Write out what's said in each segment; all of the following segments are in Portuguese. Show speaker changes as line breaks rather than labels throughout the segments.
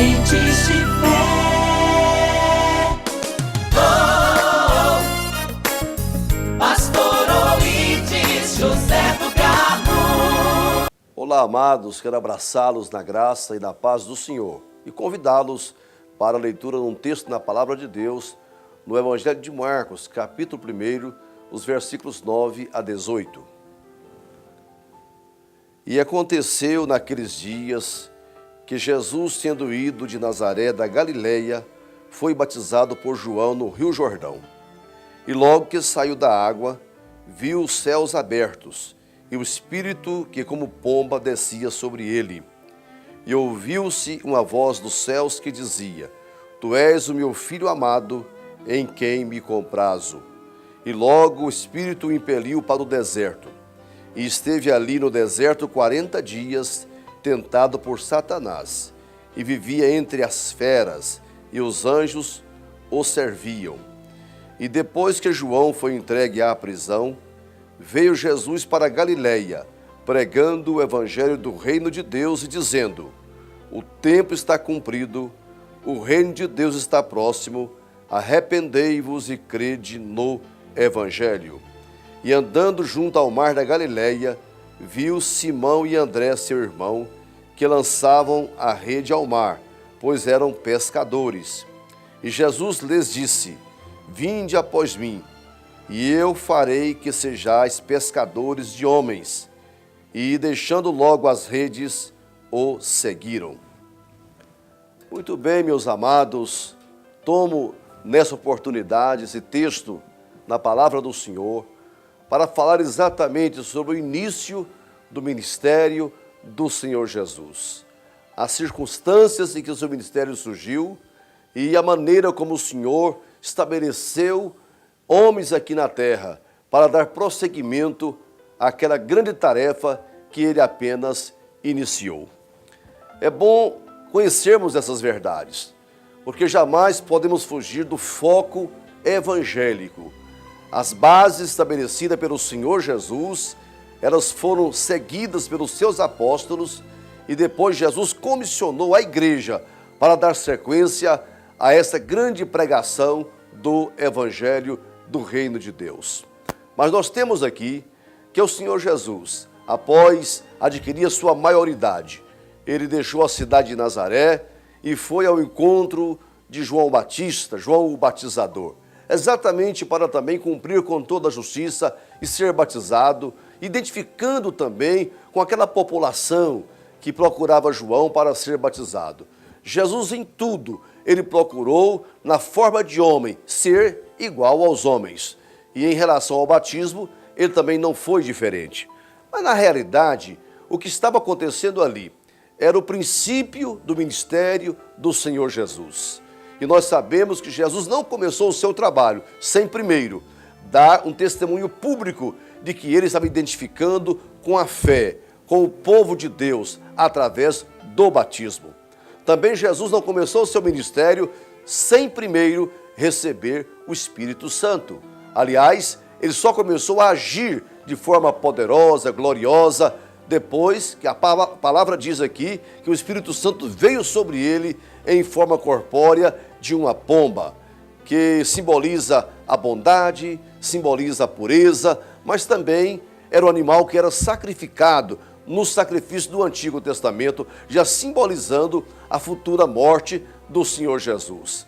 Sementes de fé. Pastor Oídes José do Carmo.
Olá, amados, quero abraçá-los na graça e na paz do Senhor e convidá-los para a leitura de um texto na Palavra de Deus, no Evangelho de Marcos, capítulo 1, os versículos 9 a 18. E aconteceu naqueles dias que Jesus, tendo ido de Nazaré da Galileia, foi batizado por João no Rio Jordão. E logo que saiu da água, viu os céus abertos, e o Espírito que como pomba descia sobre ele. E ouviu-se uma voz dos céus que dizia: Tu és o meu Filho amado, em quem me comprazo. E logo o Espírito o impeliu para o deserto. E esteve ali no deserto 40 dias, tentado por Satanás. E vivia entre as feras, e os anjos o serviam. E depois que João foi entregue à prisão, veio Jesus para a Galileia, pregando o evangelho do reino de Deus e dizendo: O tempo está cumprido, o reino de Deus está próximo, arrependei-vos e crede no evangelho. E andando junto ao mar da Galileia, viu Simão e André, seu irmão, que lançavam a rede ao mar, pois eram pescadores. E Jesus lhes disse: Vinde após mim, e eu farei que sejais pescadores de homens. E, deixando logo as redes, o seguiram. Muito bem, meus amados, tomo nessa oportunidade esse texto na palavra do Senhor para falar exatamente sobre o início do ministério do Senhor Jesus. As circunstâncias em que o seu ministério surgiu e a maneira como o Senhor estabeleceu homens aqui na terra para dar prosseguimento àquela grande tarefa que ele apenas iniciou. É bom conhecermos essas verdades, porque jamais podemos fugir do foco evangélico. As bases estabelecidas pelo Senhor Jesus, elas foram seguidas pelos seus apóstolos e depois Jesus comissionou a igreja para dar sequência a essa grande pregação do evangelho do reino de Deus. Mas nós temos aqui que o Senhor Jesus, após adquirir a sua maioridade, ele deixou a cidade de Nazaré e foi ao encontro de João Batista, João o Batizador, exatamente para também cumprir com toda a justiça e ser batizado, identificando também com aquela população que procurava João para ser batizado. Jesus em tudo, ele procurou, na forma de homem, ser igual aos homens. E em relação ao batismo, ele também não foi diferente. Mas na realidade, o que estava acontecendo ali era o princípio do ministério do Senhor Jesus. E nós sabemos que Jesus não começou o seu trabalho sem primeiro dar um testemunho público de que ele estava identificando com a fé, com o povo de Deus, através do batismo. Também Jesus não começou o seu ministério sem primeiro receber o Espírito Santo. Aliás, ele só começou a agir de forma poderosa, gloriosa, depois que a palavra diz aqui que o Espírito Santo veio sobre ele em forma corpórea de uma pomba, que simboliza a bondade, simboliza a pureza, mas também era um animal que era sacrificado no sacrifício do Antigo Testamento, já simbolizando a futura morte do Senhor Jesus.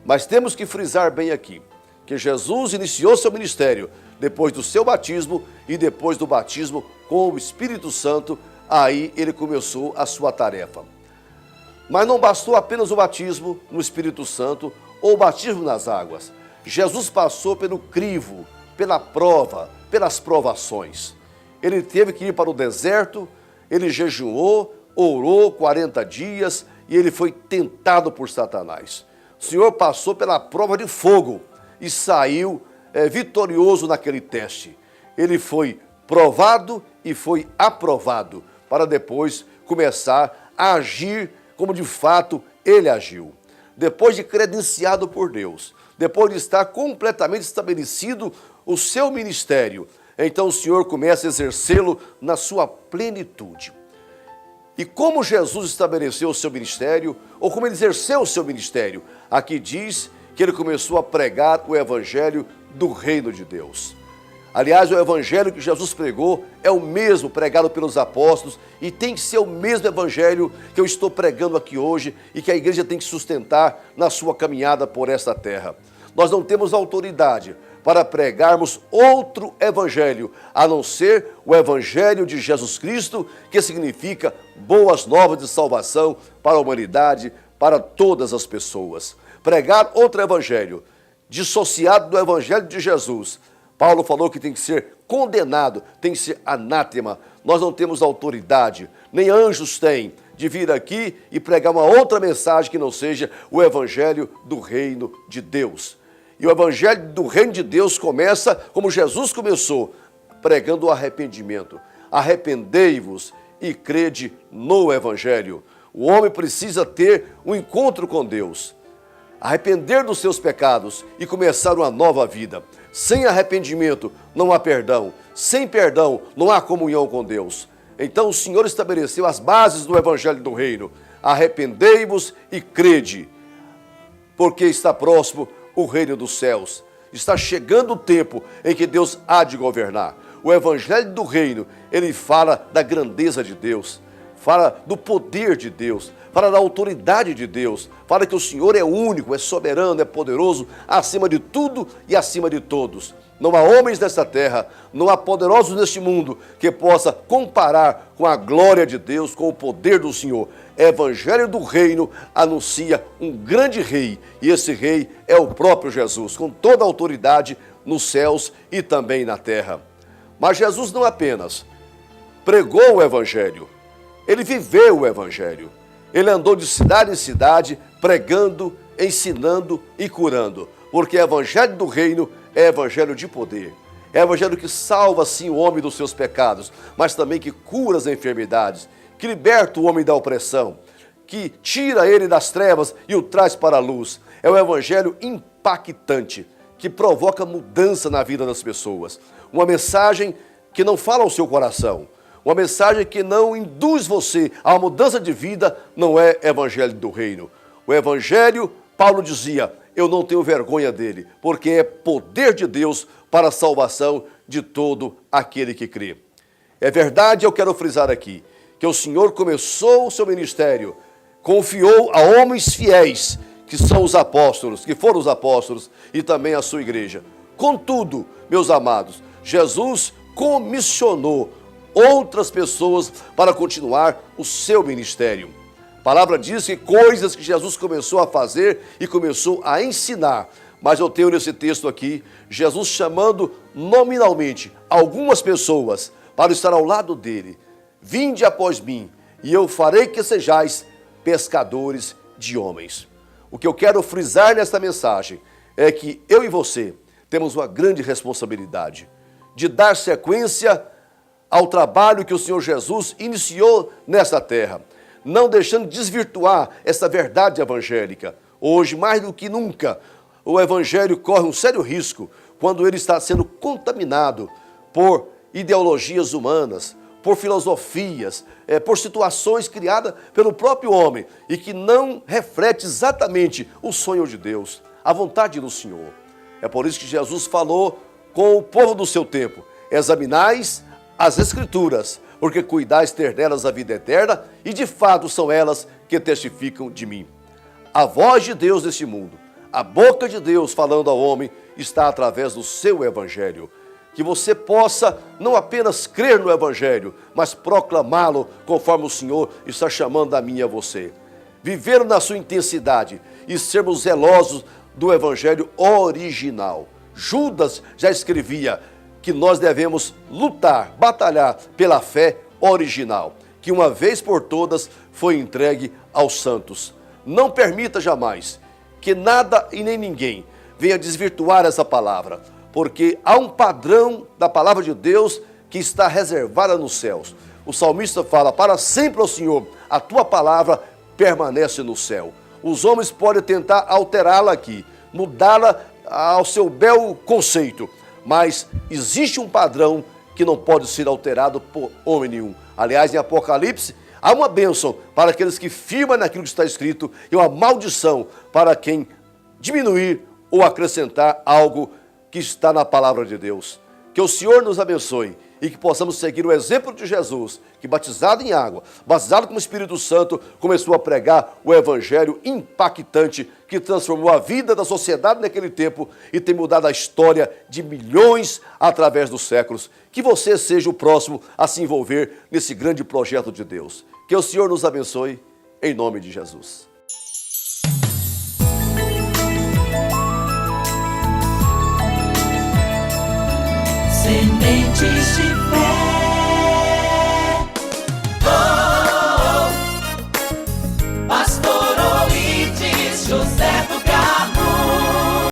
Mas temos que frisar bem aqui, que Jesus iniciou seu ministério depois do seu batismo e depois do batismo com o Espírito Santo, aí ele começou a sua tarefa. Mas não bastou apenas o batismo no Espírito Santo ou o batismo nas águas. Jesus passou pelo crivo, pela prova, pelas provações. Ele teve que ir para o deserto, ele jejuou, orou 40 dias e ele foi tentado por Satanás. O Senhor passou pela prova de fogo e saiu vitorioso naquele teste. Ele foi provado e foi aprovado para depois começar a agir como de fato ele agiu. Depois de credenciado por Deus, depois de estar completamente estabelecido o seu ministério, então o Senhor começa a exercê-lo na sua plenitude. E como Jesus estabeleceu o seu ministério, ou como ele exerceu o seu ministério? Aqui diz que ele começou a pregar o evangelho do reino de Deus. Aliás, o evangelho que Jesus pregou é o mesmo pregado pelos apóstolos e tem que ser o mesmo evangelho que eu estou pregando aqui hoje e que a igreja tem que sustentar na sua caminhada por esta terra. Nós não temos autoridade para pregarmos outro evangelho, a não ser o evangelho de Jesus Cristo, que significa boas novas de salvação para a humanidade, para todas as pessoas. Pregar outro evangelho, dissociado do evangelho de Jesus, Paulo falou que tem que ser condenado, tem que ser anátema. Nós não temos autoridade, nem anjos têm, de vir aqui e pregar uma outra mensagem que não seja o evangelho do reino de Deus. E o evangelho do reino de Deus começa como Jesus começou, pregando o arrependimento. Arrependei-vos e crede no evangelho. O homem precisa ter um encontro com Deus, arrepender dos seus pecados e começar uma nova vida. Sem arrependimento não há perdão, sem perdão não há comunhão com Deus. Então o Senhor estabeleceu as bases do evangelho do reino. Arrependei-vos e crede, porque está próximo o reino dos céus. Está chegando o tempo em que Deus há de governar. O evangelho do reino, ele fala da grandeza de Deus, fala do poder de Deus, fala da autoridade de Deus, fala que o Senhor é único, é soberano, é poderoso, acima de tudo e acima de todos. Não há homens nesta terra, não há poderosos neste mundo que possa comparar com a glória de Deus, com o poder do Senhor. Evangelho do reino anuncia um grande rei, e esse rei é o próprio Jesus, com toda a autoridade nos céus e também na terra. Mas Jesus não apenas pregou o evangelho, ele viveu o evangelho. Ele andou de cidade em cidade, pregando, ensinando e curando. Porque o evangelho do reino é evangelho de poder. É evangelho que salva, sim, o homem dos seus pecados, mas também que cura as enfermidades, que liberta o homem da opressão, que tira ele das trevas e o traz para a luz. É um evangelho impactante, que provoca mudança na vida das pessoas. Uma mensagem que não fala ao seu coração. Uma mensagem que não induz você a uma mudança de vida, não é evangelho do reino. O evangelho, Paulo dizia, eu não tenho vergonha dele, porque é poder de Deus para a salvação de todo aquele que crê. É verdade, eu quero frisar aqui, que o Senhor começou o seu ministério, confiou a homens fiéis, que são os apóstolos, que foram os apóstolos, e também a sua igreja. Contudo, meus amados, Jesus comissionou outras pessoas para continuar o seu ministério. A palavra diz que coisas que Jesus começou a fazer e começou a ensinar. Mas eu tenho nesse texto aqui, Jesus chamando nominalmente algumas pessoas para estar ao lado dele. Vinde após mim, e eu farei que sejais pescadores de homens. O que eu quero frisar nesta mensagem é que eu e você temos uma grande responsabilidade de dar sequência ao trabalho que o Senhor Jesus iniciou nesta terra, não deixando desvirtuar essa verdade evangélica. Hoje, mais do que nunca, o evangelho corre um sério risco quando ele está sendo contaminado por ideologias humanas, por filosofias, por situações criadas pelo próprio homem e que não reflete exatamente o sonho de Deus, a vontade do Senhor. É por isso que Jesus falou com o povo do seu tempo: examinais as Escrituras, porque cuidais ter nelas a vida eterna, e de fato são elas que testificam de mim. A voz de Deus neste mundo, a boca de Deus falando ao homem, está através do seu evangelho. Que você possa não apenas crer no evangelho, mas proclamá-lo conforme o Senhor está chamando a mim e a você. Viver na sua intensidade e sermos zelosos do evangelho original. Judas já escrevia que nós devemos lutar, batalhar pela fé original, que uma vez por todas foi entregue aos santos. Não permita jamais que nada e nem ninguém venha desvirtuar essa palavra, porque há um padrão da palavra de Deus que está reservada nos céus. O salmista fala: para sempre, ó Senhor, a tua palavra permanece no céu. Os homens podem tentar alterá-la aqui, mudá-la ao seu bel conceito, mas existe um padrão que não pode ser alterado por homem nenhum. Aliás, em Apocalipse, Há uma bênção para aqueles que firmam naquilo que está escrito e uma maldição para quem diminuir ou acrescentar algo que está na palavra de Deus. Que o Senhor nos abençoe e que possamos seguir o exemplo de Jesus, que batizado em água, batizado com o Espírito Santo, começou a pregar o evangelho impactante que transformou a vida da sociedade naquele tempo e tem mudado a história de milhões através dos séculos. Que você seja o próximo a se envolver nesse grande projeto de Deus. Que o Senhor nos abençoe, em nome de Jesus.
Sementes de